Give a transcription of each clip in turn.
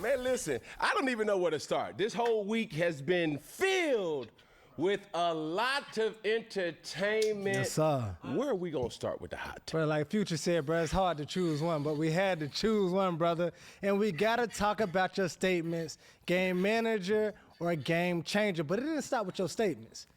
Man, listen, I don't even know where to start. This whole week has been filled with a lot of entertainment. Yes, sir. Where are we going to start with the hot take? Bro, like Future said, bro, it's hard to choose one, but we had to choose one, brother. And we got to talk about your statements, game manager or game changer. But it didn't stop with your statements.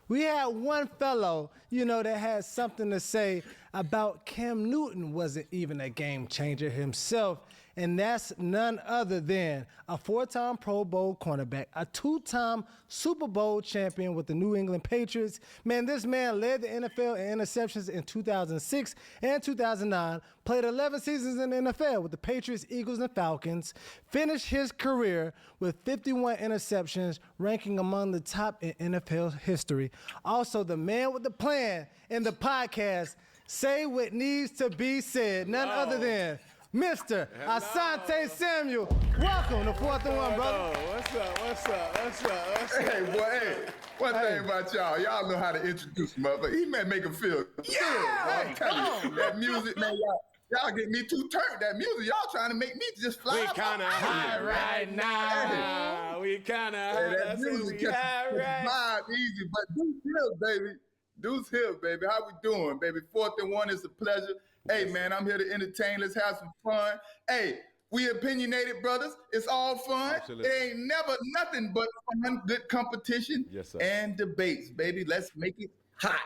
We had one fellow, that had something to say about Cam Newton wasn't even a game changer himself. And that's none other than a 4-time Pro Bowl cornerback, a 2-time Super Bowl champion with the New England Patriots. Man, this man led the NFL in interceptions in 2006 and 2009, played 11 seasons in the NFL with the Patriots, Eagles, and Falcons, finished his career with 51 interceptions, ranking among the top in NFL history. Also, the man with the plan in the podcast, Say What Needs to Be Said, none other than Mr. Asante Samuel. Welcome to 4th and 1, brother. What's up? Hey, boy, one thing about y'all know how to introduce motherfucker. He may make him feel good. I'm telling you, that music, man, y'all get me too turned. That music, y'all trying to make me just fly. We kind of high right now. We kind of high. That music just vibe easy, but Deuce Hill, baby. Deuce Hill, baby. How we doing, baby? 4th and 1 is a pleasure. Hey, man, I'm here to entertain. Let's have some fun. Hey, we opinionated brothers. It's all fun. Absolutely. It ain't never nothing but fun, good competition, Yes, sir. and debates, baby. Let's make it hot.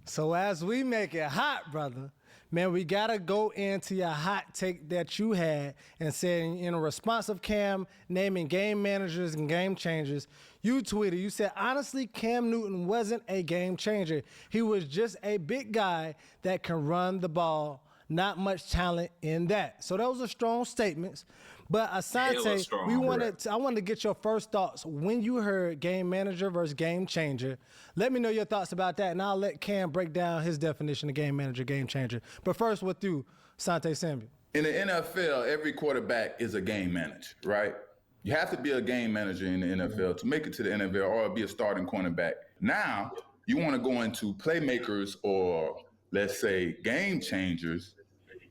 So as we make it hot, brother, man, we got to go into your hot take that you had and saying in response of Cam naming game managers and game changers, you tweeted, you said, honestly, Cam Newton wasn't a game changer. He was just a big guy that can run the ball. Not much talent in that. So those are strong statements. But Asante, I wanted to get your first thoughts when you heard game manager versus game changer. Let me know your thoughts about that, and I'll let Cam break down his definition of game manager, game changer. But first with you, Asante Samuel. In the NFL, every quarterback is a game manager, right? You have to be a game manager in the NFL to make it to the NFL or be a starting cornerback. Now, you want to go into playmakers or, let's say, game changers,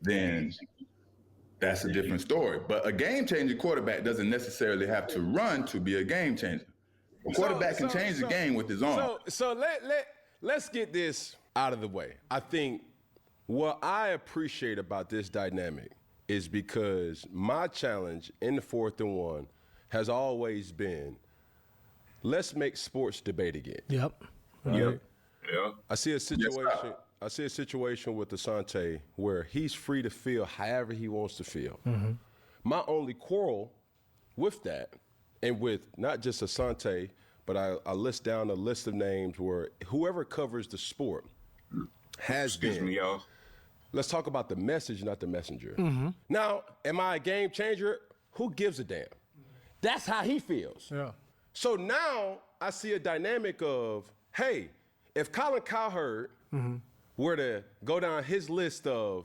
then that's a different story. But a game-changing quarterback doesn't necessarily have to run to be a game changer. A quarterback can change the game with his arm. So let's get this out of the way. I think what I appreciate about this dynamic is because my challenge in the 4th and 1 has always been, let's make sports debate again. Yep. Yep. Yeah. I see a situation. Yes, I see a situation with Asante where he's free to feel however he wants to feel. Mm-hmm. My only quarrel with that, and with not just Asante, but I list down a list of names where whoever covers the sport has been. Excuse me, y'all. Let's talk about the message, not the messenger. Mm-hmm. Now, am I a game changer? Who gives a damn? That's how he feels. Yeah. So now I see a dynamic of, hey, if Colin Cowherd were to go down his list of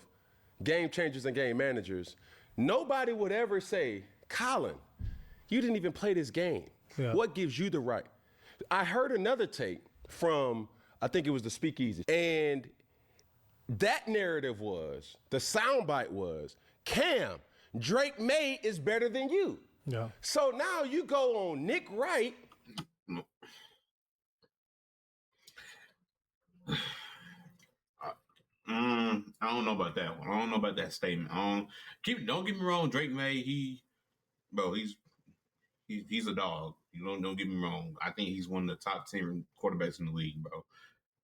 game changers and game managers, nobody would ever say, Colin, you didn't even play this game. Yeah. What gives you the right? I heard another take from, I think it was the Speakeasy, and that narrative was, the soundbite was, Cam, Drake May is better than you. Yeah. So now you go on Nick Wright. I don't know about that one. I don't know about that statement. Don't get me wrong. Drake May, he's a dog. Don't get me wrong. I think he's one of the top 10 quarterbacks in the league, bro.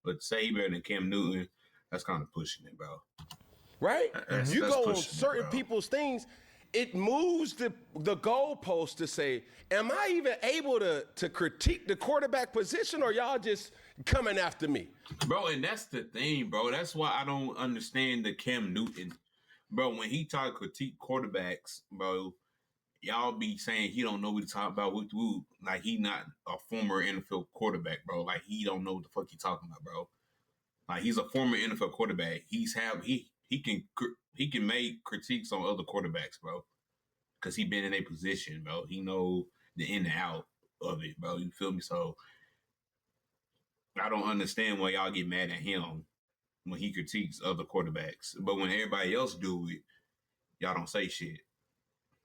But say he better than Cam Newton, that's kind of pushing it, bro. Right? You go on certain people's things, it moves the goalpost to say, am I even able to critique the quarterback position, or y'all just coming after me? Bro, and that's the thing, bro. That's why I don't understand the Cam Newton. Bro, when he talk critique quarterbacks, bro, y'all be saying he don't know what he's talking about. Like he not a former NFL quarterback, bro. Like he don't know what the fuck he talking about, bro. Like he's a former NFL quarterback. He can make critiques on other quarterbacks, bro. Cause he been in a position, bro. He know the in and out of it, bro. You feel me? So I don't understand why y'all get mad at him when he critiques other quarterbacks. But when everybody else do it, y'all don't say shit.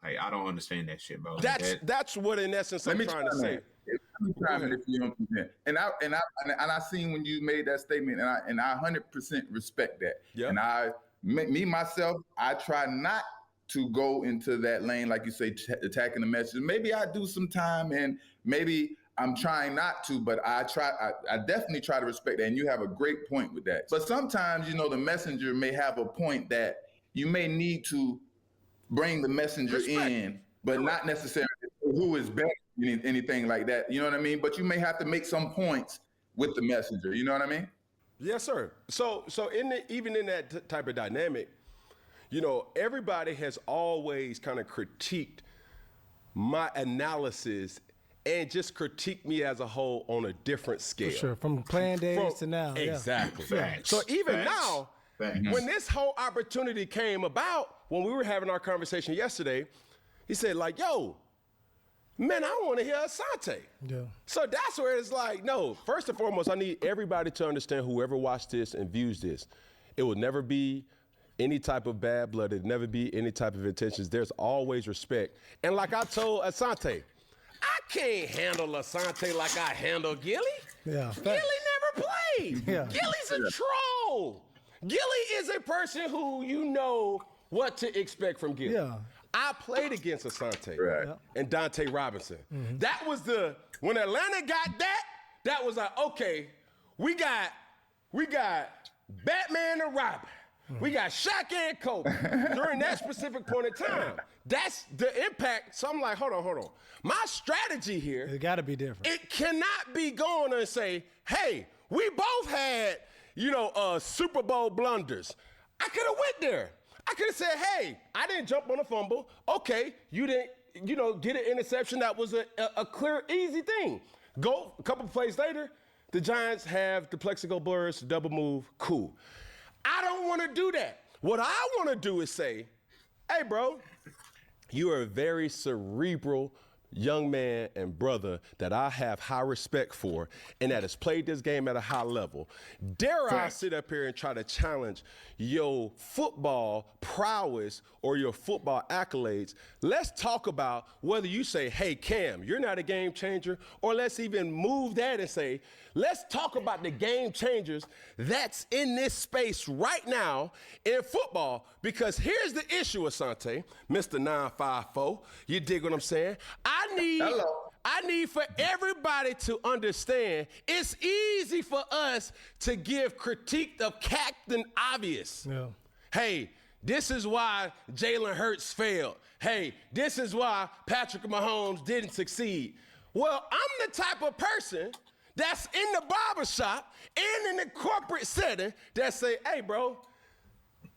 Like, I don't understand that shit, bro. That's what, in essence, I'm trying to say. Let me chime in if you don't consent. And I seen when you made that statement, and I 100% respect that. Yeah. And me myself, I try not to go into that lane, like you say, attacking the message. Maybe I do sometime, and maybe I'm trying not to, but I definitely try to respect that. And you have a great point with that. But sometimes, you know, the messenger may have a point that you may need to bring the messenger in, but not necessarily who is better, anything like that. You know what I mean? But you may have to make some points with the messenger. You know what I mean? Yes, sir. So even in that type of dynamic, you know, everybody has always kind of critiqued my analysis and just critiqued me as a whole on a different scale. For sure, from playing days to now. Exactly. Yeah. So even now, when this whole opportunity came about, when we were having our conversation yesterday, he said, like, yo, man, I want to hear Asante. Yeah. So that's where it's like, no, first and foremost, I need everybody to understand, whoever watched this and views this, it will never be any type of bad blood. It'll never be any type of intentions. There's always respect. And like I told Asante, I can't handle Asante like I handle Gilly. Yeah. Gilly never played. Yeah. Gilly's a troll. Gilly is a person who you know what to expect from Gilly. Yeah. I played against Asante Right. and Dante Robinson. Mm-hmm. That was when Atlanta got that was like, okay, we got Batman and Robin. We got Shaq and Kobe during that specific point in time. That's the impact. So I'm like, hold on. My strategy here, It got to be different. it cannot be going and say, hey, we both had, Super Bowl blunders. I could have went there. I could have said, hey, I didn't jump on a fumble. Okay, you didn't, get an interception. That was a clear, easy thing. Go a couple plays later, the Giants have the Plexico blurs, double move, cool. I don't want to do that. What I want to do is say, hey, bro, you are a very cerebral young man and brother that I have high respect for and that has played this game at a high level. Dare I sit up here and try to challenge your football prowess or your football accolades? Let's talk about whether you say, hey, Cam, you're not a game changer, or let's even move that and say, let's talk about the game changers that's in this space right now in football, because here's the issue, Asante, Mr. 954. You dig what I'm saying? I need for everybody to understand it's easy for us to give critique of Captain Obvious. Yeah. Hey, this is why Jalen Hurts failed. Hey, this is why Patrick Mahomes didn't succeed. Well, I'm the type of person that's in the barbershop and in the corporate setting that say, hey, bro,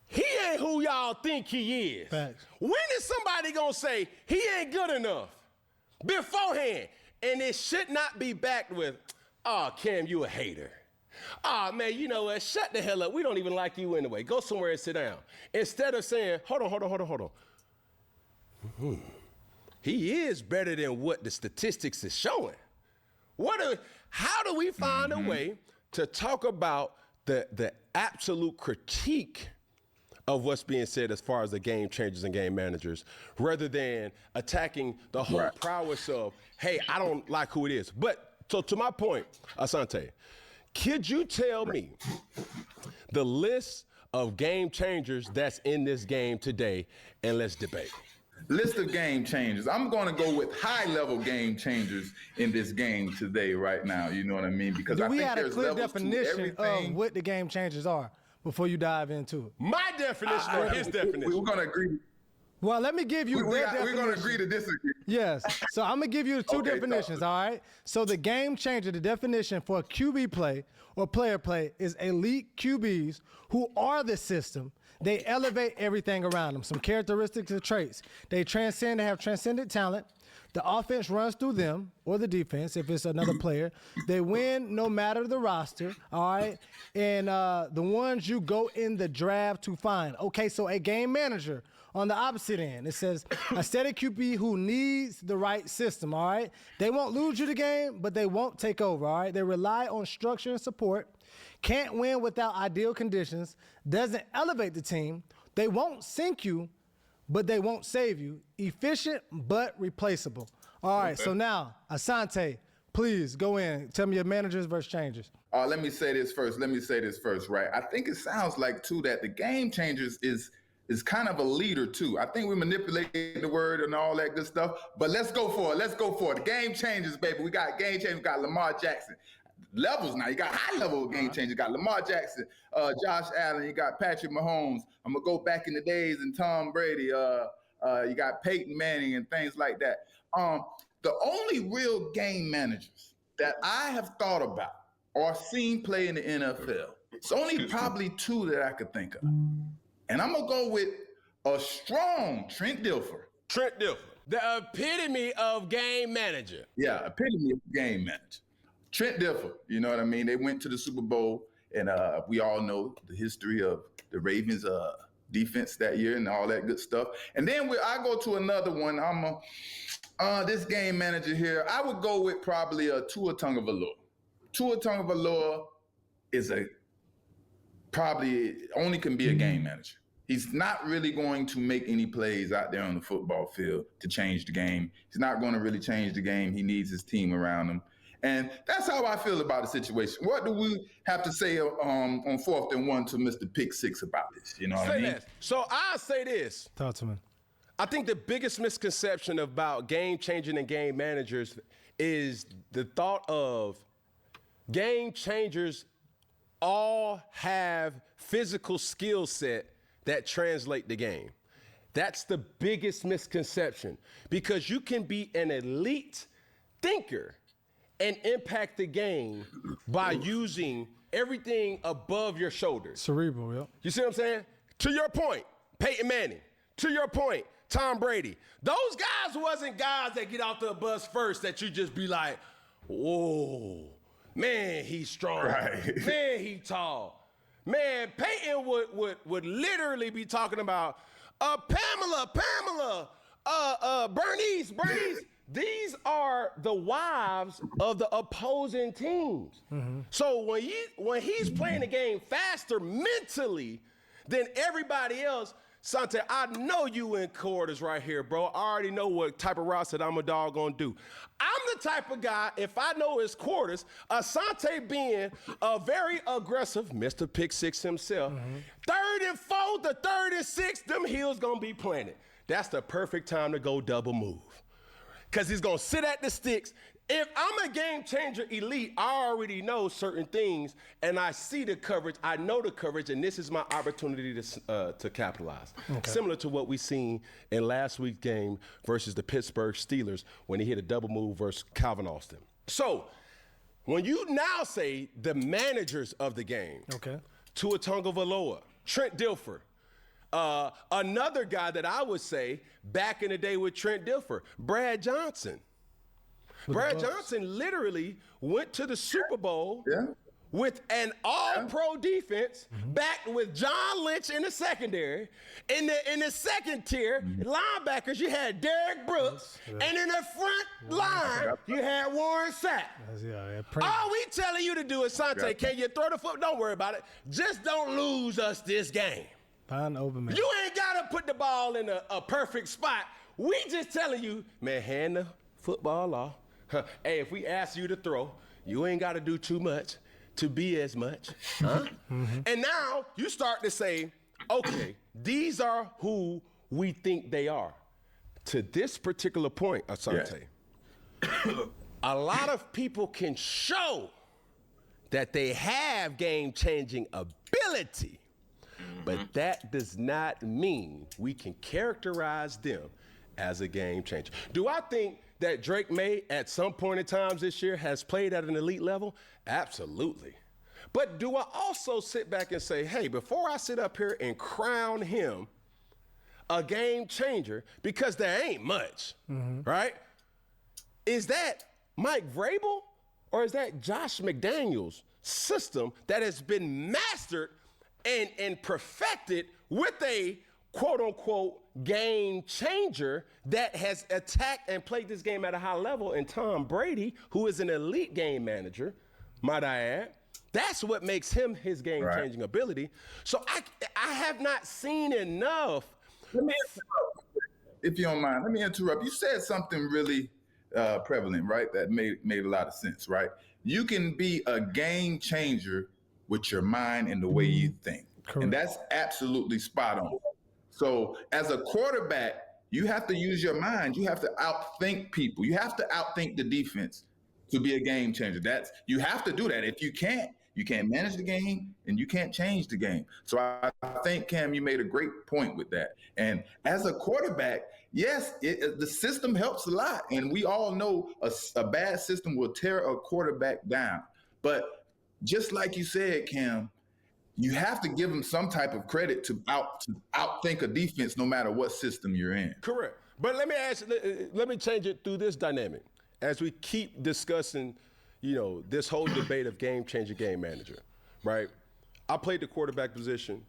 he ain't who y'all think he is. Facts. When is somebody gonna say he ain't good enough beforehand? And it should not be backed with, oh, Cam, you a hater. Oh, man, you know what? Shut the hell up. We don't even like you anyway. Go somewhere and sit down. Instead of saying, hold on. He is better than what the statistics is showing. How do we find a way to talk about the absolute critique of what's being said as far as the game changers and game managers, rather than attacking the whole prowess of, hey, I don't like who it is. But so to my point, Asante, could you tell me the list of game changers that's in this game today, and let's debate? List of game changers. I'm going to go with high-level game changers in this game today, right now. You know what I mean? Because I we think had a there's clear levels to definition everything. of what the game changers are before you dive into it. My definition or his definition? We're going to agree. Well, let me give you We're definition. going to agree to disagree. Yes. So I'm going to give you the two Okay, definitions, all right? So the game changer, the definition for a QB play or player play is elite QBs who are the system. They elevate everything around them, some characteristics and traits. They transcend, they have transcendent talent. The offense runs through them, or the defense, if it's another player. They win no matter the roster, all right? And the ones you go in the draft to find. Okay, so a game manager on the opposite end. It says a steady QB who needs the right system, all right? They won't lose you the game, but they won't take over, all right? They rely on structure and support, can't win without ideal conditions, doesn't elevate the team. They won't sink you, but they won't save you. Efficient, but replaceable. All right, so now, Asante, please go in. Tell me your managers versus changers. Let me say this first, right? I think it sounds like, too, that the game changers is kind of a leader, too. I think we manipulate the word and all that good stuff, but let's go for it. The game changers, baby. We got game changers. We got Lamar Jackson. Levels now. You got high-level game changers. You got Lamar Jackson, Josh Allen. You got Patrick Mahomes. I'm going to go back in the days and Tom Brady. You got Peyton Manning and things like that. The only real game managers that I have thought about or seen play in the NFL, it's only probably two that I could think of. And I'm going to go with a strong Trent Dilfer. Trent Dilfer, the epitome of game manager. Yeah, epitome of game manager. Trent Dilfer, you know what I mean? They went to the Super Bowl, and we all know the history of the Ravens' defense that year and all that good stuff. And then I go to another one. This game manager here, I would go with probably Tua Tagovailoa. Tua Tagovailoa is probably only can be a game manager. He's not really going to make any plays out there on the football field to change the game. He's not going to really change the game. He needs his team around him. And that's how I feel about the situation. What do we have to say on 4th and 1 to Mr. Pick Six about this? You know what I mean? So I say this. Talk to me. I think the biggest misconception about game changing and game managers is the thought of game changers all have physical skill set that translate the game. That's the biggest misconception, because you can be an elite thinker and impact the game by using everything above your shoulders. Cerebral, yep. You see what I'm saying? To your point, Peyton Manning. To your point, Tom Brady. Those guys wasn't guys that get off the bus first that you just be like, whoa, man, he's strong. Right. Man, he tall. Man, Peyton would literally be talking about Pamela, Bernice. These are the wives of the opposing teams. Mm-hmm. So when he's playing the game faster mentally than everybody else, Sante, I know you in quarters right here, bro. I already know what type of routes that I'm a dog gonna do. I'm the type of guy, if I know his quarters, Asante being a very aggressive Mr. Pick Six himself, 3rd and 4, the 3rd and 6, them heels gonna be planted. That's the perfect time to go double move. Because he's going to sit at the sticks. If I'm a game changer elite, I already know certain things, and I see the coverage, I know the coverage, and this is my opportunity to capitalize. Okay. Similar to what we seen in last week's game versus the Pittsburgh Steelers when he hit a double move versus Calvin Austin. So when you now say the managers of the game, okay, Tua Tagovailoa, Trent Dilfer, another guy that I would say back in the day with Trent Dilfer, Brad Johnson. Brad Johnson literally went to the Super Bowl with an all-pro defense, backed with John Lynch in the secondary. In the second tier, linebackers, you had Derek Brooks, and in the front line, you had Warren Sapp. All we telling you to do is, Sante, can you throw the foot? Don't worry about it. Just don't lose us this game. Find open man. You ain't got to put the ball in a perfect spot. We just telling you, man, hand the football off. Hey, if we ask you to throw, you ain't got to do too much to be as much. Huh? And now you start to say, okay, these are who we think they are. To this particular point, Asante, a lot of people can show that they have game-changing ability. But that does not mean we can characterize them as a game changer. Do I think that Drake May at some point in time this year has played at an elite level? Absolutely. But do I also sit back and say, hey, before I sit up here and crown him a game changer, because there ain't much, right? Is that Mike Vrabel or is that Josh McDaniels' system that has been mastered and perfected with a quote-unquote game changer that has attacked and played this game at a high level, and Tom Brady, who is an elite game manager, might I add, that's what makes him his game-changing ability. So I have not seen enough Let me interrupt, if you don't mind. Let me interrupt. You said something really prevalent, right? That made a lot of sense, right? You can be a game changer with your mind and the way you think. Correct. And that's absolutely spot on. So as a quarterback, you have to use your mind. You have to outthink people. You have to outthink the defense to be a game changer. You have to do that. If you can't manage the game and you can't change the game. So I think, Cam, you made a great point with that. And as a quarterback, yes, the system helps a lot. And we all know a bad system will tear a quarterback down. But just like you said, Cam, you have to give them some type of credit to outthink a defense no matter what system you're in. Correct. But let me change it through this dynamic. As we keep discussing, this whole debate of game changer, game manager, right? I played the quarterback position.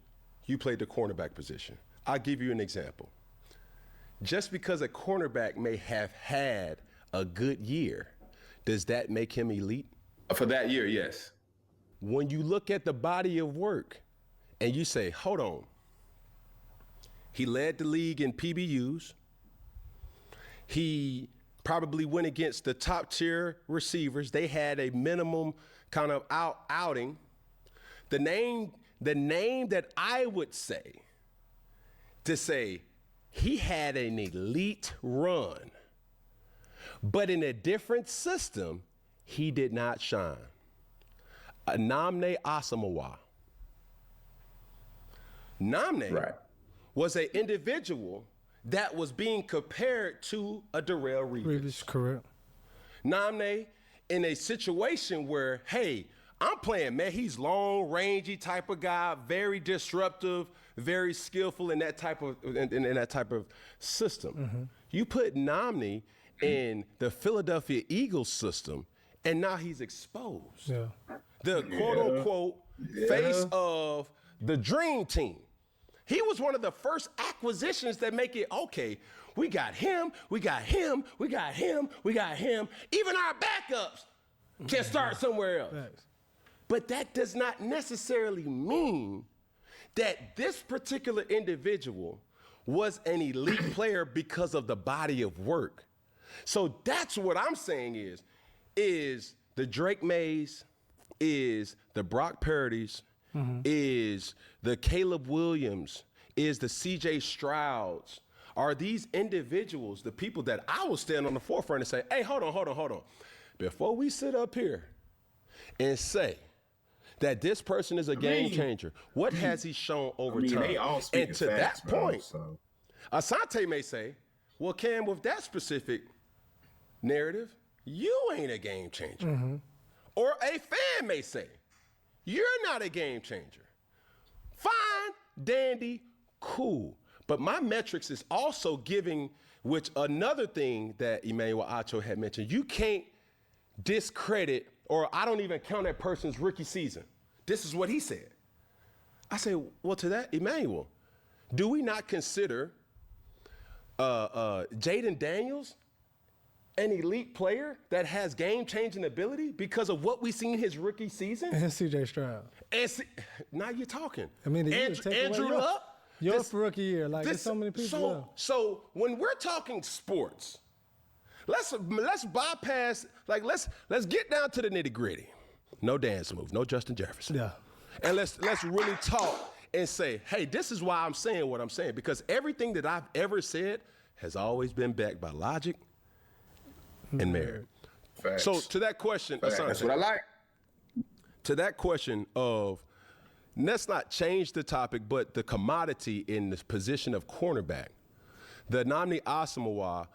You played the cornerback position. I'll give you an example. Just because a cornerback may have had a good year, does that make him elite? For that year, yes. When you look at the body of work and you say, hold on, he led the league in PBUs. He probably went against the top tier receivers. They had a minimum kind of outing. The name that I would say to say he had an elite run, but in a different system, he did not shine. Nnamdi Asomugha. Nnamdi was an individual that was being compared to a Darrelle Revis. Correct. Nnamdi, in a situation where, hey, I'm playing, man, he's long, rangy type of guy, very disruptive, very skillful in that type of system. Mm-hmm. You put Nnamdi in the Philadelphia Eagles system, and now he's exposed. Yeah. The quote-unquote face of the dream team. He was one of the first acquisitions that make it, okay, we got him, we got him, we got him, we got him. Even our backups can start somewhere else. Thanks. But that does not necessarily mean that this particular individual was an elite player because of the body of work. So that's what I'm saying is the Drake Mays, is the Brock Purdy's, is the Caleb Williams, is the CJ Strouds, are these individuals the people that I will stand on the forefront and say, hey, hold on. Before we sit up here and say that this person is a game changer, what has he shown over time? They all and to facts, that point, Asante may say, well, Cam, with that specific narrative, you ain't a game changer. Mm-hmm. Or a fan may say, you're not a game changer. Fine, dandy, cool. But my metrics is also giving, which another thing that Emmanuel Acho had mentioned, you can't discredit, or I don't even count that person's rookie season. This is what he said. I say, well, to that, Emmanuel, do we not consider Jaden Daniels an elite player that has game-changing ability because of what we seen his rookie season? And CJ Stroud. Now you're talking. I mean, Andrew Luck. Your rookie year, there's so many people. So when we're talking sports, let's bypass, let's get down to the nitty-gritty. No dance move, no Justin Jefferson. Yeah. And let's really talk and say, hey, this is why I'm saying what I'm saying, because everything that I've ever said has always been backed by logic and merit. Facts. So to that question, Asante, that's what I like. To that question of, let's not change the topic, but the commodity in the position of cornerback, the Nnamdi Asomugha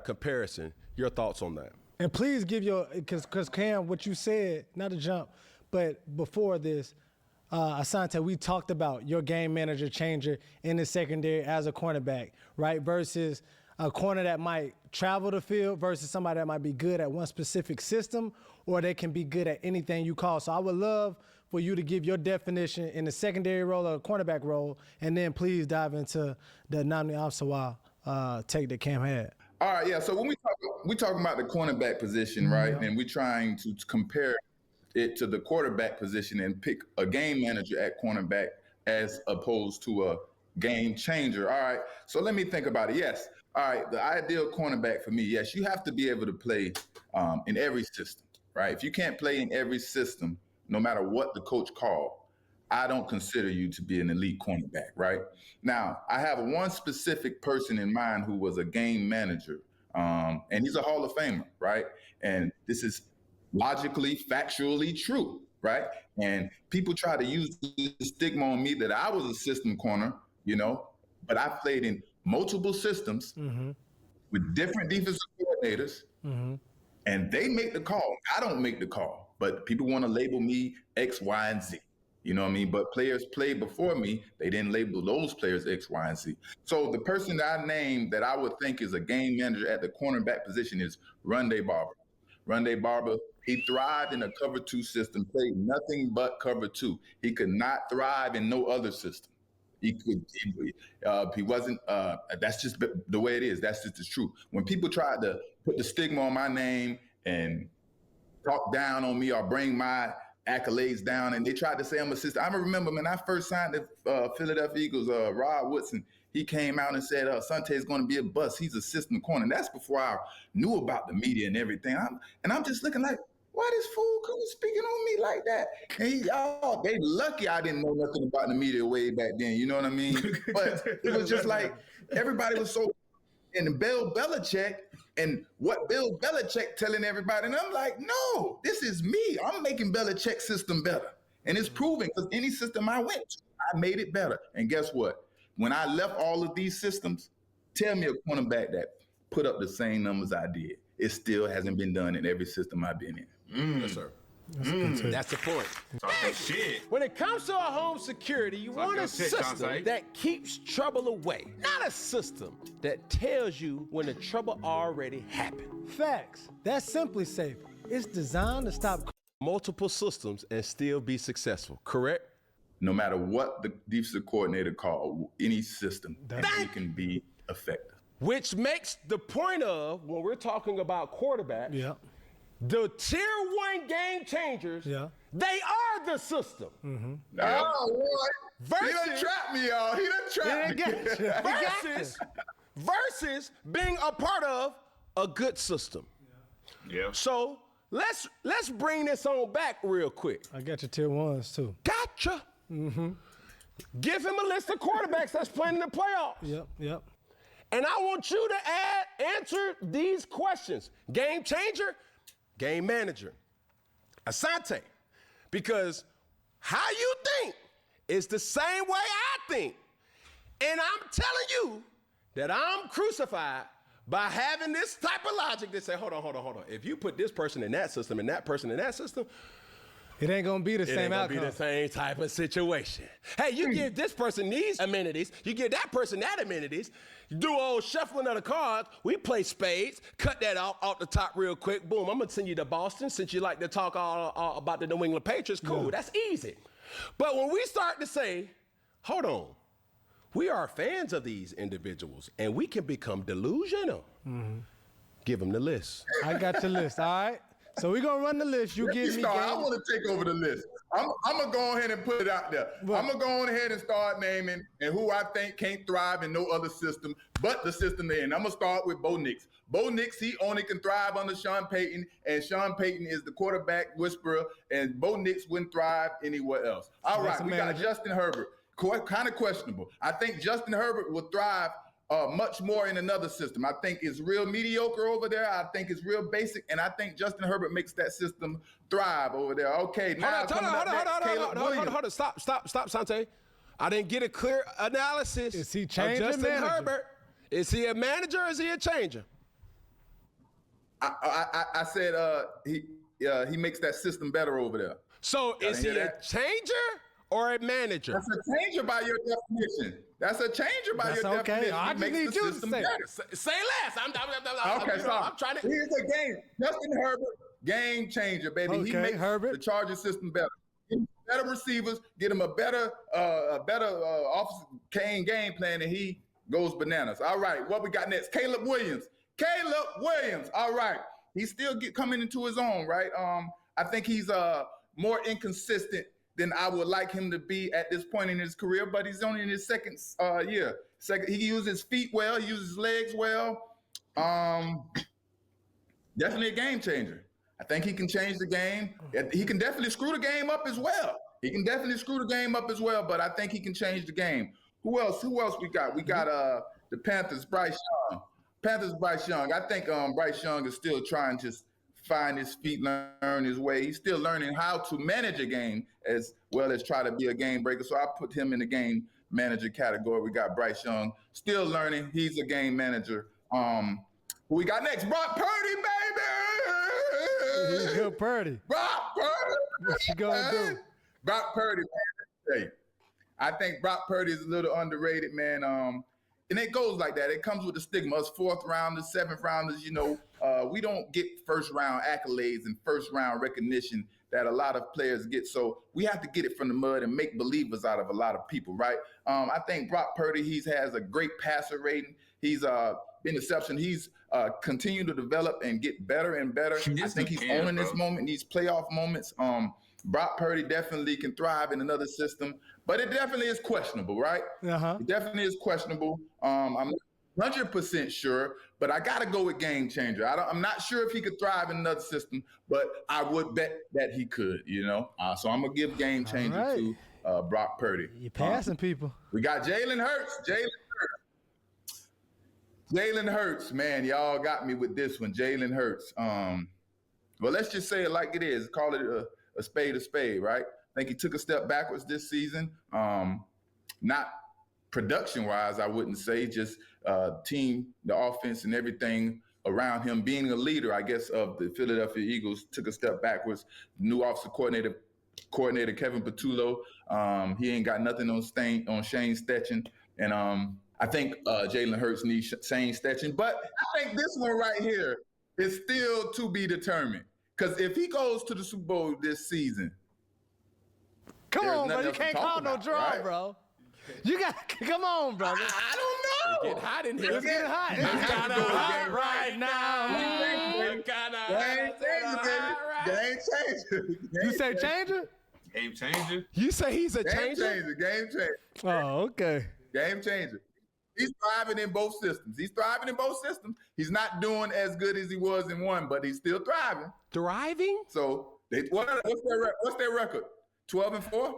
comparison, your thoughts on that? And please give because Cam, what you said, not to jump, but before this, Asante, we talked about your game manager changer in the secondary as a cornerback, right? Versus a corner that might travel the field versus somebody that might be good at one specific system, or they can be good at anything you call. So I would love for you to give your definition in the secondary role or the cornerback role, and then please dive into the Nnamdi Asomugha take that Cam had. All right, yeah. So when we talking about the cornerback position, right, and we're trying to compare it to the quarterback position and pick a game manager at cornerback as opposed to game changer. All right. So let me think about it. Yes. All right. The ideal cornerback for me, yes, you have to be able to play in every system, right? If you can't play in every system, no matter what the coach called, I don't consider you to be an elite cornerback, right? Now, I have one specific person in mind who was a game manager, and he's a Hall of Famer, right? And this is logically, factually true, right? And people try to use the stigma on me that I was a system corner, but I played in multiple systems with different defensive coordinators, and they make the call. I don't make the call, but people want to label me X, Y, and Z. You know what I mean? But players played before me. They didn't label those players X, Y, and Z. So the person that I named that I would think is a game manager at the cornerback position is Rondé Barber. Rondé Barber, he thrived in a cover 2 system, played nothing but cover 2. He could not thrive in no other system. He wasn't, that's just the way it is. That's just the truth. When people try to put the stigma on my name and talk down on me or bring my accolades down, and they tried to say I'm a system. I remember when I first signed the Philadelphia Eagles, Rod Woodson, he came out and said, Asante is going to be a bust. He's a system corner. And that's before I knew about the media and everything. I'm just looking like, why this fool coming speaking on me like that? And they lucky I didn't know nothing about the media way back then. You know what I mean? But it was just like everybody was so in Bill Belichick and what Bill Belichick telling everybody. And I'm like, no, this is me. I'm making Belichick's system better. And it's proven because any system I went to, I made it better. And guess what? When I left all of these systems, tell me a cornerback that put up the same numbers I did. It still hasn't been done in every system I've been in. Yes, sir. That's the point. Talk that shit. When it comes to our home security, you want your a shit, system Dante. that keeps trouble away, not a system that tells you when the trouble already happened. Facts. That's Simply Safe. It's designed to stop Multiple systems and still be successful, correct? No matter what the defensive coordinator called, any system, it can be effective. Which makes the point of when we're talking about quarterback, Yeah. the tier 1 game changers, they are the system. Oh, boy. He done Versus- trapped me, y'all. He done trapped me. versus being a part of a good system. Yeah. So let's bring this on back real quick. I got your tier 1s too. Gotcha. Give him a list of quarterbacks that's playing in the playoffs. Yep. And I want you to answer these questions. Game changer, game manager. Asante. Because how you think is the same way I think. And I'm telling you that I'm crucified by having this type of logic that say, hold on. If you put this person in that system and that person in that system, It ain't gonna be the it same ain't gonna outcome. be the same type of situation. Hey, you give this person these amenities, you give that person that amenities, you do old shuffling of the cards, we play spades, cut that off the top real quick, boom, I'm gonna send you to Boston since you like to talk all about the New England Patriots, cool, that's easy. But when we start to say, hold on, we are fans of these individuals and we can become delusional. Give them the list. I got your list, all right? So we're gonna run the list. You give me I game. want to take over the list. I'm going to go ahead and put it out there. What? I'm going to go on ahead and start naming and who I think can't thrive in no other system but the system they're in. I'm going to start with Bo Nix. Bo Nix, he only can thrive under Sean Payton, and Sean Payton is the quarterback whisperer, and Bo Nix wouldn't thrive anywhere else. All That's right, a we got manager. Justin Herbert. Kind of questionable. I think Justin Herbert will thrive much more in another system. I think it's real mediocre over there. I think it's real basic, and I think Justin Herbert makes that system thrive over there. Okay, now Hold on. Stop, Sante. I didn't get a clear analysis. Is he of changing Justin manager? Herbert? Is he a manager or is he a changer? I said he makes that system better over there. So is he hear a that? changer or a manager? That's a changer by your definition. That's a changer by That's your okay. definition. I He just makes need the you to system say it. better. Say less. Okay, sorry. I'm trying to. Here's the game. Justin Herbert, game changer, baby. He Okay, makes Herbert. the Charger system better. Get him better receivers, get him a better offensive game plan, and he goes bananas. All right, what we got next? Caleb Williams. All right. He's still coming into his own, right? I think he's more inconsistent than I would like him to be at this point in his career, but he's only in his second year. He uses his feet well, he uses his legs well. Definitely a game changer. I think he can change the game. He can definitely screw the game up as well. But I think he can change the game. Who else we got? We got the Panthers, Bryce Young. I think Bryce Young is still trying to find his feet, learn his way. He's still learning how to manage a game as well as try to be a game breaker. So I put him in the game manager category. We got Bryce Young, still learning. He's a game manager. Who we got next? Brock Purdy, baby! Good Purdy. Brock Purdy! What you gonna do? Brock Purdy, man. I think Brock Purdy is a little underrated, man. And it goes like that. It comes with the stigma. Us fourth rounders, seventh rounders, we don't get first round accolades and first round recognition that a lot of players get. So we have to get it from the mud and make believers out of a lot of people, right? I think Brock Purdy, has a great passer rating. He's interception. He's continued to develop and get better and better. I think he's owning this moment, these playoff moments. Brock Purdy definitely can thrive in another system, but it definitely is questionable, right? It definitely is questionable. I'm 100% sure, but I got to go with game changer. I'm not sure if he could thrive in another system, but I would bet that he could, So I'm going to give game changer to Brock Purdy. You're passing people. We got Jalen Hurts. Jalen Hurts, man, y'all got me with this one. Jalen Hurts. Well, let's just say it like it is. Call it a spade, right? I think he took a step backwards this season. Not production-wise, I wouldn't say, just team, the offense and everything around him. Being a leader, I guess, of the Philadelphia Eagles took a step backwards. New offensive coordinator Kevin Patullo, he ain't got nothing on Shane Steichen. And I think Jalen Hurts needs Shane Steichen. But I think this one right here is still to be determined. Because if he goes to the Super Bowl this season, come on, bro. You can't call no draw, right? Bro. You got come on, brother. I don't know. It's getting hot in here. It's getting hot. It's kind of hot right now. Game changer. You say changer? Game changer. You say he's a changer? Game changer. Oh, okay. Game changer. He's thriving in both systems. He's not doing as good as he was in one, but he's still thriving. Thriving? So what's their record? 12-4?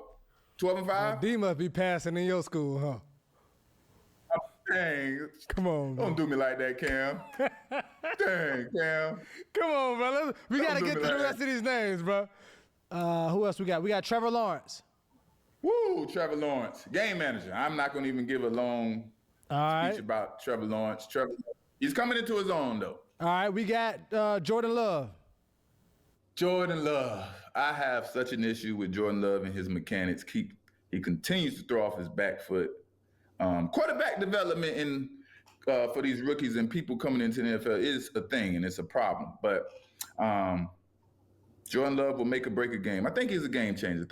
12-5? D must be passing in your school, huh? Dang. Come on, bro. Don't do me like that, Cam. Dang, Cam. Come on, bro. We got to get through the rest of these names, bro. Who else we got? We got Trevor Lawrence. Woo, Trevor Lawrence. Game manager. I'm not going to even give a long speech about Trevor Lawrence. He's coming into his own, though. All right, we got Jordan Love. Jordan Love. I have such an issue with Jordan Love and his mechanics. He continues to throw off his back foot. Quarterback development for these rookies and people coming into the NFL is a thing, and it's a problem. But Jordan Love will make or break a game. I think he's a game changer.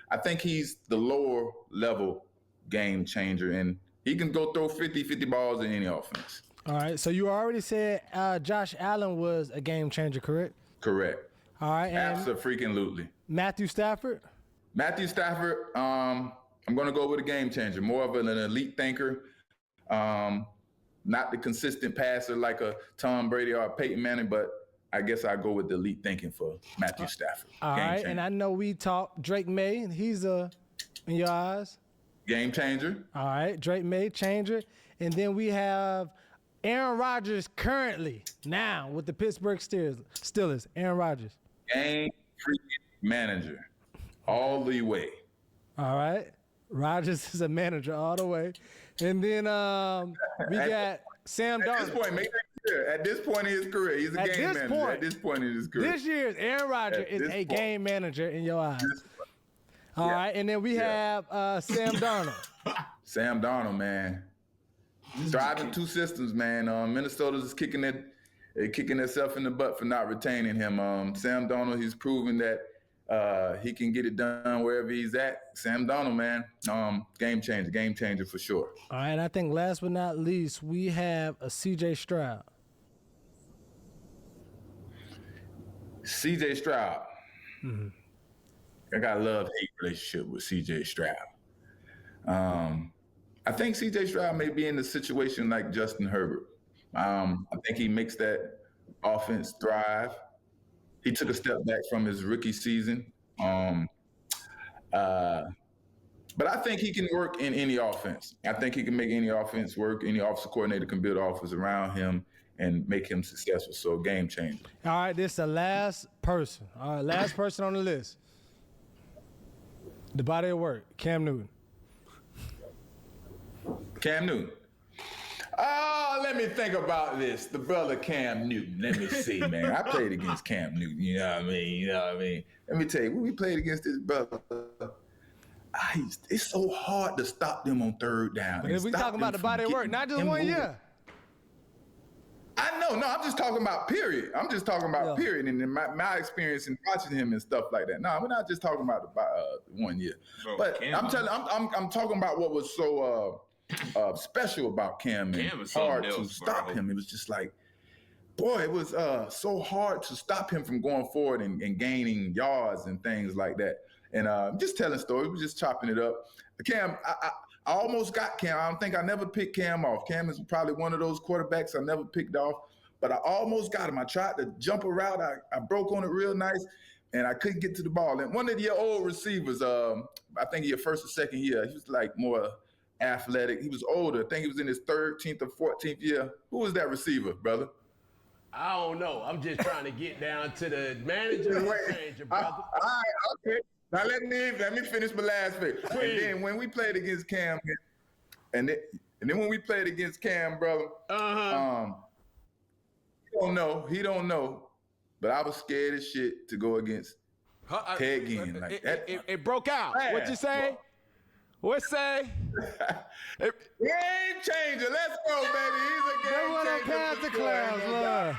I think he's the lower level game changer, and he can go throw 50 balls in any offense. All right, so you already said Josh Allen was a game changer, correct? Correct. All right, and Absolutely. Matthew Stafford? I'm going to go with a game changer, more of an elite thinker, not the consistent passer like a Tom Brady or a Peyton Manning, but I guess I go with the elite thinking for Matthew Stafford. All right, and I know we talked Drake May, and he's in your eyes? Game changer. All right, Drake May, changer. And then we have Aaron Rodgers currently, now, with the Pittsburgh Steelers. Aaron Rodgers. Game freaking manager. All the way. All right. Rodgers is a manager all the way. And then we got Sam Darnold. At this point, make that clear. At this point in his career, he's a game manager. At this point in his career. This year's Aaron Rodgers is a game manager in your eyes. All right. And then we have Sam Darnold. Sam Darnold, man. Driving two systems, man. Minnesota's kicking itself in the butt for not retaining him. Sam Darnold, he's proven that he can get it done wherever he's at. Sam Darnold, man, game changer for sure. All right, I think last but not least, we have a C.J. Stroud. C.J. Stroud. I got a love-hate relationship with C.J. Stroud. I think C.J. Stroud may be in a situation like Justin Herbert. I think he makes that offense thrive. He took a step back from his rookie season. But I think he can work in any offense. I think he can make any offense work. Any offensive coordinator can build offense around him and make him successful. So game changer. All right, this is the last person. All right, last person on the list. The body of work, Cam Newton. Cam Newton. Oh, let me think about this. The brother Cam Newton. Let me see, man. I played against Cam Newton. You know what I mean? Let me tell you, when we played against this brother, it's so hard to stop them on third down. But if we talking about the body of work, not just 1 year. I know. No, I'm just talking about period. I'm just talking about period. And in my experience in watching him and stuff like that. No, we're not just talking about the 1 year. Bro, but Cam, I'm talking about what was so special about Cam and Cam is hard something to else, stop bro. him. It was just like, boy, it was so hard to stop him from going forward and gaining yards and things like that. And just telling stories, we're just chopping it up. Cam, I almost got Cam. I don't think I never picked Cam off. Cam is probably one of those quarterbacks I never picked off, but I almost got him. I tried to jump a route. I broke on it real nice, and I couldn't get to the ball. And one of your old receivers, I think your first or second year, he was like more athletic. He was older. I think he was in his 13th or 14th year. Who was that receiver, brother? I don't know. I'm just trying to get down to the manager and manager, brother. All right, okay. Now let me finish my last pick. And then when we played against Cam, and then when we played against Cam, brother, he don't know, but I was scared as shit to go against Ted Ginn. Like that. It broke out. What'd you say? What say? Game changer. Let's go, baby. He's a game changer. Pass the clouds, Lord.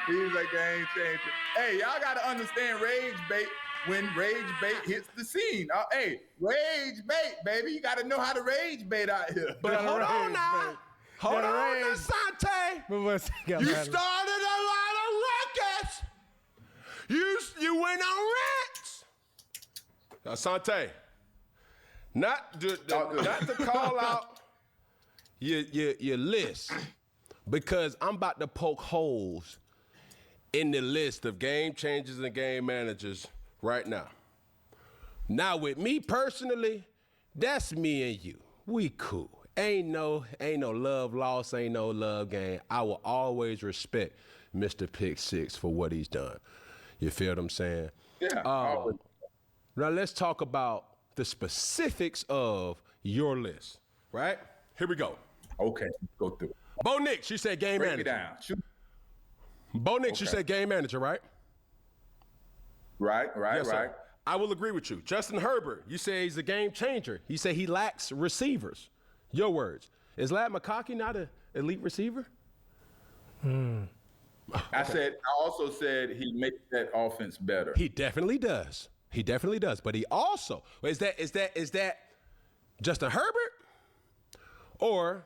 He's a game changer. Hey, y'all got to understand rage bait when rage bait hits the scene. Hey, rage bait, baby. You got to know how to rage bait out here. But hold on now. Hold on, Asante. You started a lot of records. You went on rants. Asante, not to call out your list, because I'm about to poke holes in the list of game changers and game managers right now. Now, with me personally, that's me and you. We cool. Ain't no love lost, ain't no love gain. I will always respect Mr. Pick Six for what he's done. You feel what I'm saying? Yeah. Now let's talk about the specifics of your list, right? Here we go. Okay, go through it. Bo Nix, you said game Break manager. it down. Shoot. Bo Nix, you Okay. said game manager, right? Right. Yes, sir. I will agree with you. Justin Herbert, you say he's a game changer. You say he lacks receivers. Your words. Is Lad McConkey not an elite receiver? I also said he makes that offense better. He definitely does. He definitely does. But he also is that Justin Herbert, or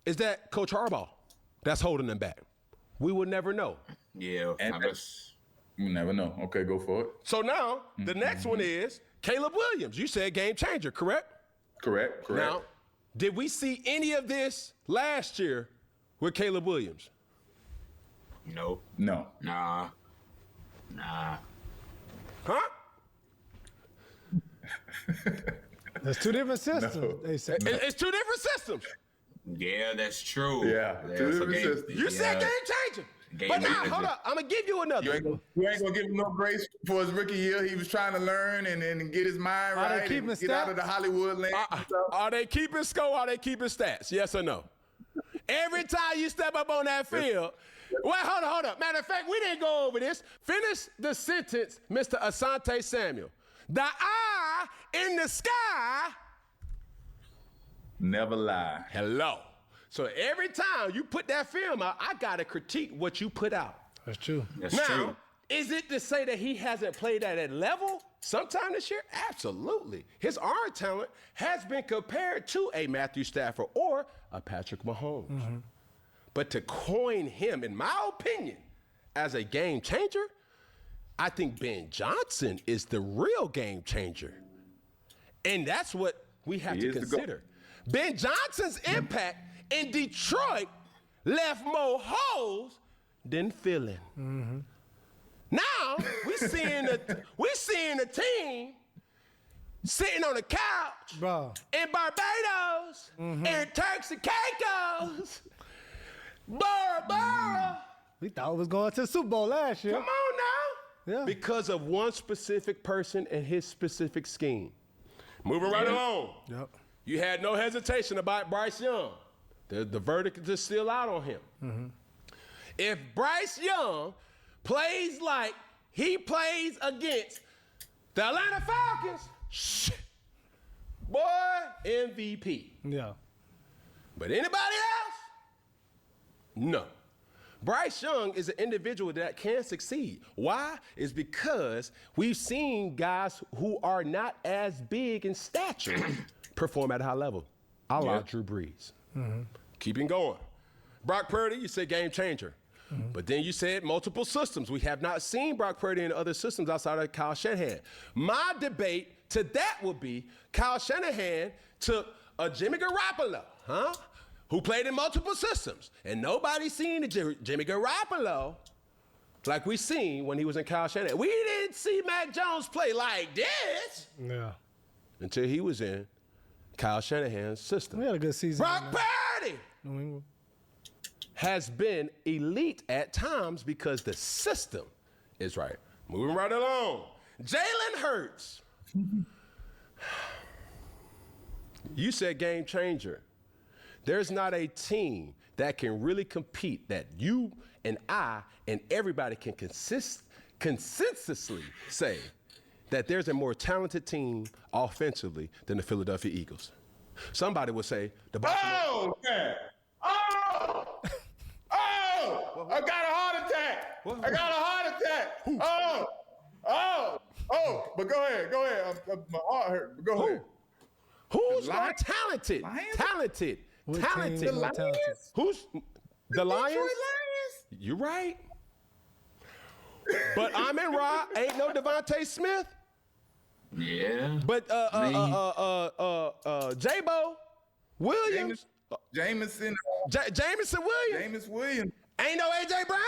is that Coach Harbaugh that's holding him back? We will never know. Yeah, And I guess. You never know. Okay, go for it. So now the next one is Caleb Williams. You said game changer, correct? Correct. Now, did we see any of this last year with Caleb Williams? No. No. Nah. Huh? There's two different systems. They say. It's two different systems. Yeah, that's true. Yeah, two different systems. You said game changer. Game But now, manager. hold up. I'm going to give you another. You ain't gonna give him no grace for his rookie year. He was trying to learn and get his mind Are they right keeping and get out of the stats? Hollywood land. and stuff. Are they keeping score? Are they keeping stats? Yes or no? Every time you step up on that field. Well, hold up. Matter of fact, we didn't go over this. Finish the sentence, Mr. Asante Samuel. The eye in the sky. Never lie. Hello. So every time you put that film out, I got to critique what you put out. That's true. That's Now, true. is it to say that he hasn't played at that level sometime this year? Absolutely. His arm talent has been compared to a Matthew Stafford or a Patrick Mahomes. But to coin him, in my opinion, as a game changer, I think Ben Johnson is the real game changer. And that's what we have to consider. Ben Johnson's impact in Detroit left more holes than filling. Mm-hmm. Now we seeing a team sitting on the couch in Barbados, in Turks and Caicos, Bora Bora. We thought it was going to the Super Bowl last year. Come on now. Yeah. Because of one specific person and his specific scheme. Moving right along. Yep. You had no hesitation about Bryce Young. The verdict is still out on him. Mm-hmm. If Bryce Young plays like he plays against the Atlanta Falcons, boy, MVP. Yeah. But anybody else? No. Bryce Young is an individual that can succeed. Why? It's because we've seen guys who are not as big in stature perform at a high level, a la Drew Brees. Mm-hmm. Keeping going. Brock Purdy, you said game changer. Mm-hmm. But then you said multiple systems. We have not seen Brock Purdy in other systems outside of Kyle Shanahan. My debate to that would be Kyle Shanahan took a Jimmy Garoppolo, who played in multiple systems. And nobody's seen the Jimmy Garoppolo like we seen when he was in Kyle Shanahan. We didn't see Mac Jones play like this until he was in Kyle Shanahan's system. We had a good season. Brock Purdy has been elite at times because the system is right. Moving right along. Jalen Hurts. You said game changer. There's not a team that can really compete that you and I and everybody can consensusly say that there's a more talented team offensively than the Philadelphia Eagles. Somebody would say the Baltimore. Oh, man. Oh, I got a heart attack. What? I got a heart attack. But go ahead. My heart hurt. But go ahead. Who's more talented? Talented. The Lions? Who's the Lions? You're right. But Amon Ra ain't no Devontae Smith. Yeah. But J-Bo Williams. Jameson Williams. Ain't no A.J. Brown.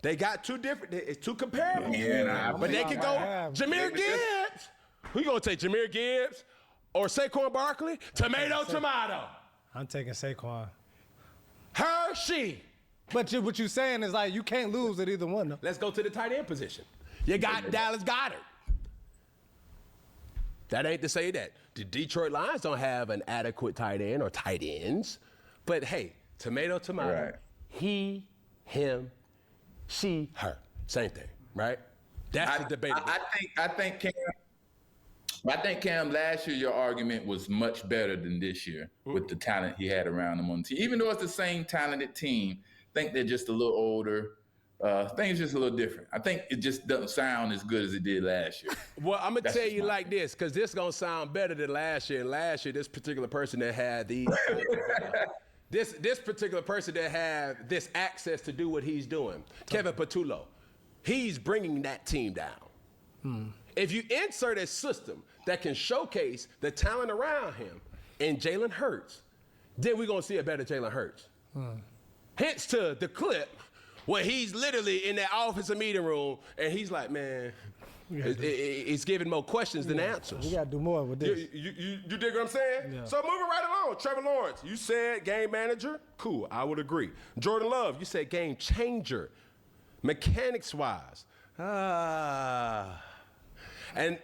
They got two different, it's two comparables. Yeah, but they can go Jahmyr Gibbs. Who you gonna take, Jahmyr Gibbs or Saquon Barkley? Tomato. I'm taking Saquon. Hershey. But what you're saying is like you can't lose at either one. Though. Let's go to the tight end position. You got Dallas Goedert. That ain't to say that the Detroit Lions don't have an adequate tight end or tight ends. But hey, tomato. Right. He, him, she, her. Same thing, right? That's the debate. I think Cam, last year your argument was much better than this year with the talent he had around him on the team. Even though it's the same talented team, I think they're just a little older. Things just a little different. I think it just doesn't sound as good as it did last year. Well, I'm going to tell you like this, because this going to sound better than last year. And last year, this particular person that had these, this particular person that had this access to do what he's doing, Kevin Patullo, he's bringing that team down. If you insert a system that can showcase the talent around him in Jalen Hurts, then we're going to see a better Jalen Hurts. Hence to the clip where he's literally in that offensive meeting room and he's like, man, it's giving more questions than answers. We got to do more with this. You dig what I'm saying? Yeah. So moving right along, Trevor Lawrence, you said game manager. Cool, I would agree. Jordan Love, you said game changer. Mechanics-wise. And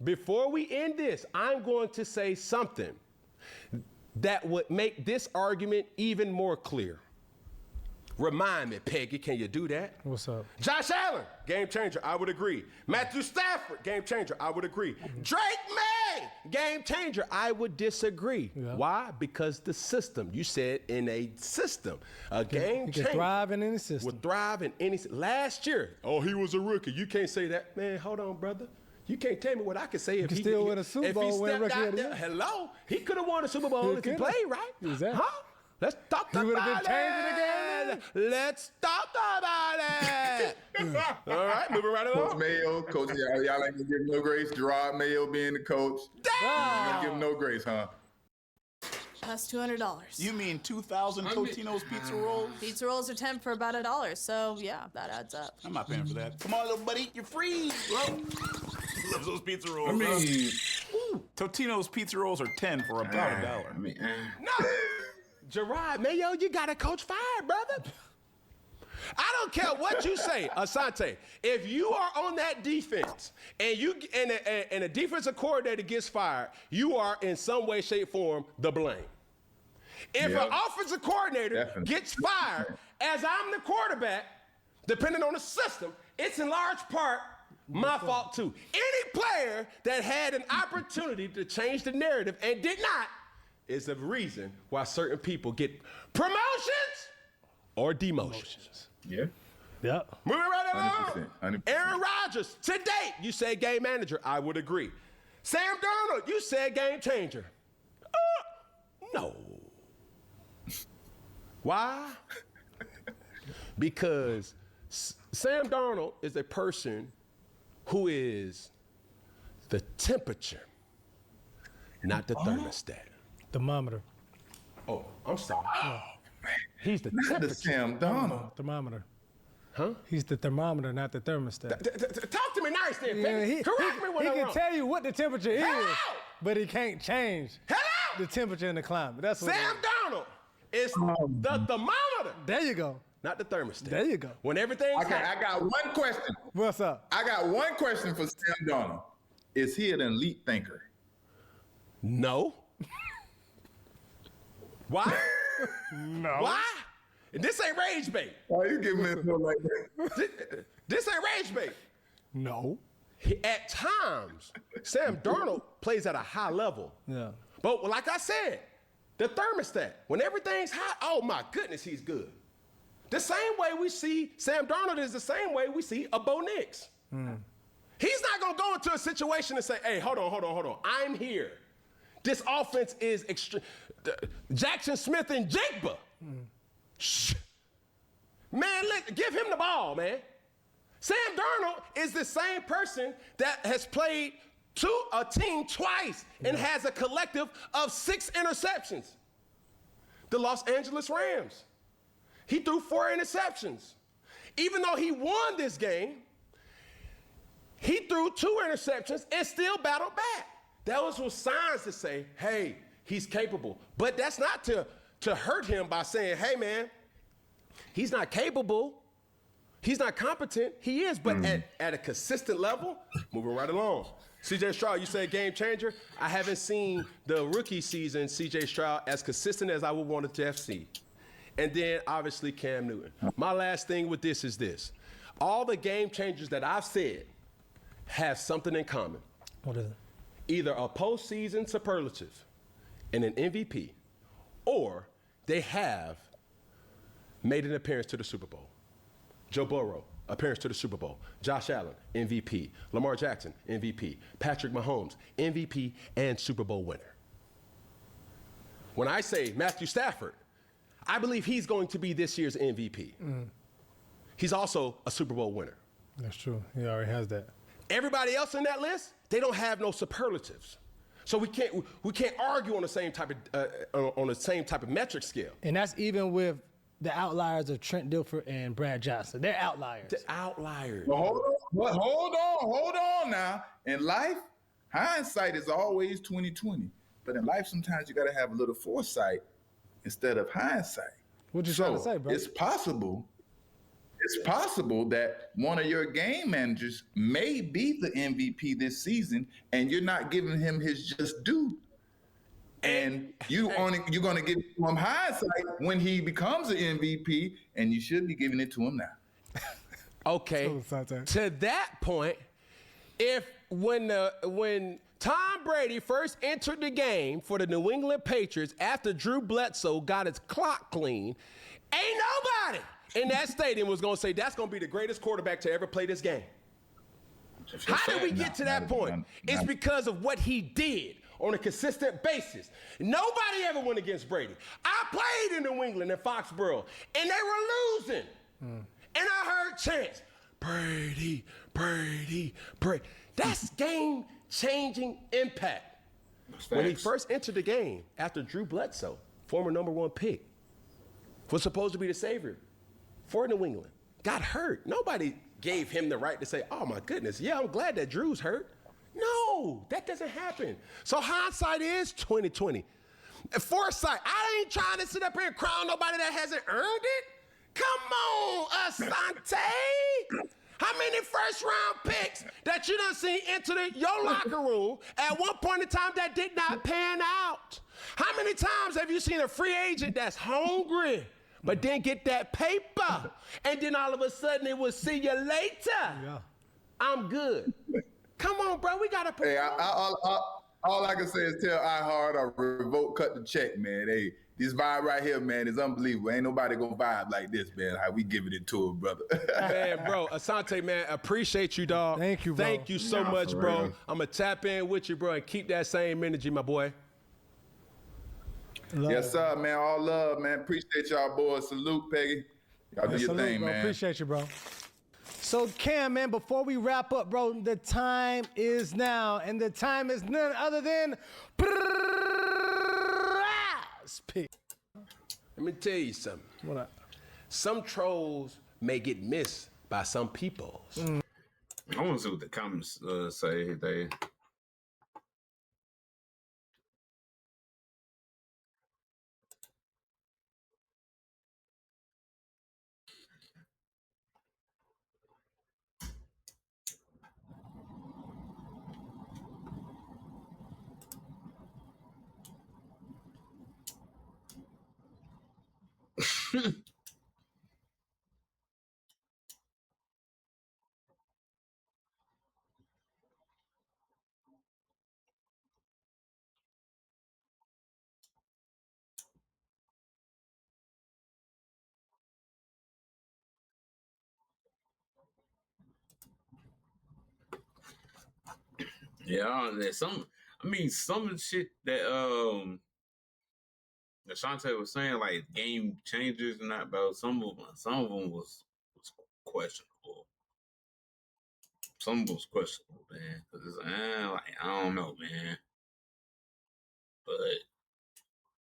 before we end this, I'm going to say something that would make this argument even more clear. Remind me, Peggy, can you do that? What's up? Josh Allen, game changer, I would agree. Matthew Stafford, game changer, I would agree. Drake May, game changer, I would disagree. Yeah. Why? Because the system. You said in a system. A game changer. Can thrive in any system. Would thrive in any system. Last year, he was a rookie. You can't say that. Man, hold on, brother. You can't tell me what I can say if he still win a Super Bowl. Hello? He could have won a Super Bowl if he played, right? Exactly. Huh? Let's talk about it. Let's talk about it. All right, moving right Coach along. Mayo, Coach, y'all ain't gonna give him no grace. Gerard Mayo being the coach. Y'all ain't gonna give him no grace, huh? That's $200. You mean 2,000 Totino's pizza rolls? Pizza rolls are 10 for about $1, so yeah, that adds up. I'm not paying for that. Come on, little buddy, you're free, bro. Loves those pizza rolls. I mean, Totino's pizza rolls are 10 for about $1. I mean, No, Gerard Mayo, you got a coach fired, brother. I don't care what you say, Asante. If you are on that defense and a defensive coordinator gets fired, you are in some way, shape, form the blame. If Yeah. an offensive coordinator Definitely. gets fired, as I'm the quarterback, depending on the system, it's in large part my fault too. Any player that had an opportunity to change the narrative and did not is the reason why certain people get promotions or demotions. yeah. Yep. Moving right 100%, along. 100%. Aaron Rodgers, to date, you said game manager. I would agree. Sam Darnold, you said game changer. No. Why? Because Sam Darnold is a person who is the temperature, not the thermostat. Thermometer. Oh, I'm sorry. He's the Not the temperature. Sam Donald. Thermometer. Huh? He's the thermometer, not the thermostat. Talk to me nice then, Yeah, baby. Correct me when he I'm can wrong. tell you what the temperature is, Hello! but he can't change Hello! the temperature in the climate. That's what Sam Darnold is the thermometer, There you go. not the thermostat. There you go. When everything's Okay, hot. I got one question. What's up? I got one question for Sam Donald. Is he an elite thinker? No. Why? No. Why? This ain't rage bait. Why you giving me a feel like that? This ain't rage bait. No. At times, Sam Darnold plays at a high level. Yeah. But like I said, the thermostat, when everything's hot, oh my goodness, he's good. The same way we see Sam Darnold is the same way we see a Bo Nix. He's not going to go into a situation and say, hey, hold on. I'm here. This offense is extreme. Jackson Smith and Jigba. Shh. Man, give him the ball, man. Sam Darnold is the same person that has played a team twice and has a collective of 6 interceptions. The Los Angeles Rams. He threw 4 interceptions. Even though he won this game, he threw 2 interceptions and still battled back. That was with signs to say, hey, he's capable. But that's not to hurt him by saying, hey, man, he's not capable. He's not competent. He is, but at a consistent level, moving right along. C.J. Stroud, you said game changer. I haven't seen the rookie season C.J. Stroud as consistent as I would want it to have seen. And then, obviously, Cam Newton. My last thing with this is this. All the game changers that I've said have something in common. What is it? Either a postseason superlative and an MVP, or they have made an appearance to the Super Bowl. Joe Burrow, appearance to the Super Bowl. Josh Allen, MVP. Lamar Jackson, MVP. Patrick Mahomes, MVP and Super Bowl winner. When I say Matthew Stafford, I believe he's going to be this year's MVP. He's also a Super Bowl winner. That's true. He already has that. Everybody else in that list, they don't have no superlatives. So we can't argue on the same type of metric scale. And that's even with the outliers of Trent Dilfer and Brad Johnson. They're outliers. The outliers. But hold on now. In life, hindsight is always 20/20. But in life, sometimes you got to have a little foresight instead of hindsight. What you trying to say, bro? It's possible that one of your game managers may be the MVP this season, and you're not giving him his just due. And you're going to give him hindsight when he becomes an MVP, and you should be giving it to him now. Okay. To that point, when Tom Brady first entered the game for the New England Patriots after Drew Bledsoe got his clock clean, ain't nobody in that stadium was going to say that's going to be the greatest quarterback to ever play this game. How did we get to that point? It's because of what he did on a consistent basis. Nobody ever went against Brady. I played in New England in Foxborough, and they were losing. chance. Brady, Brady, Brady. That's game-changing impact. When he Facts. first entered the game after Drew Bledsoe, former #1 pick, was supposed to be the savior for New England, got hurt. Nobody gave him the right to say, oh my goodness, yeah, I'm glad that Drew's hurt. No, that doesn't happen. So hindsight is 2020. Foresight, I ain't trying to sit up here and crown nobody that hasn't earned it. Come on, Asante. How many first-round picks that you done seen enter your locker room at one point in time that did not pan out? How many times have you seen a free agent that's hungry but didn't get that paper, and then all of a sudden it was see you later? Yeah. I'm good. Come on, bro, we gotta perform. Hey, all I can say is tell iHeart or Revolt cut the check, man. Hey, this vibe right here, man, is unbelievable. Ain't nobody gonna vibe like this, man. How we giving it to him, brother. Man, bro, Asante, man, appreciate you, dog. Thank you, bro. Thank you so much, for bro. real. I'm gonna tap in with you, bro, and keep that same energy, my boy. Yes, sir, man. All love, man. Appreciate y'all, boys. Salute, Peggy. Y'all do your Salute, thing, bro. man. Appreciate you, bro. So, Cam, man, before we wrap up, bro, the time is now, and the time is none other than pick. Let me tell you something. What up? Some trolls may get missed by some people. I want to see what the comments say. They Yeah, there's some. I mean, some of the shit that Ashante was saying, like game changers and that, about some of them was questionable. Some of them was questionable, man. Cause it's, like I don't know, man. But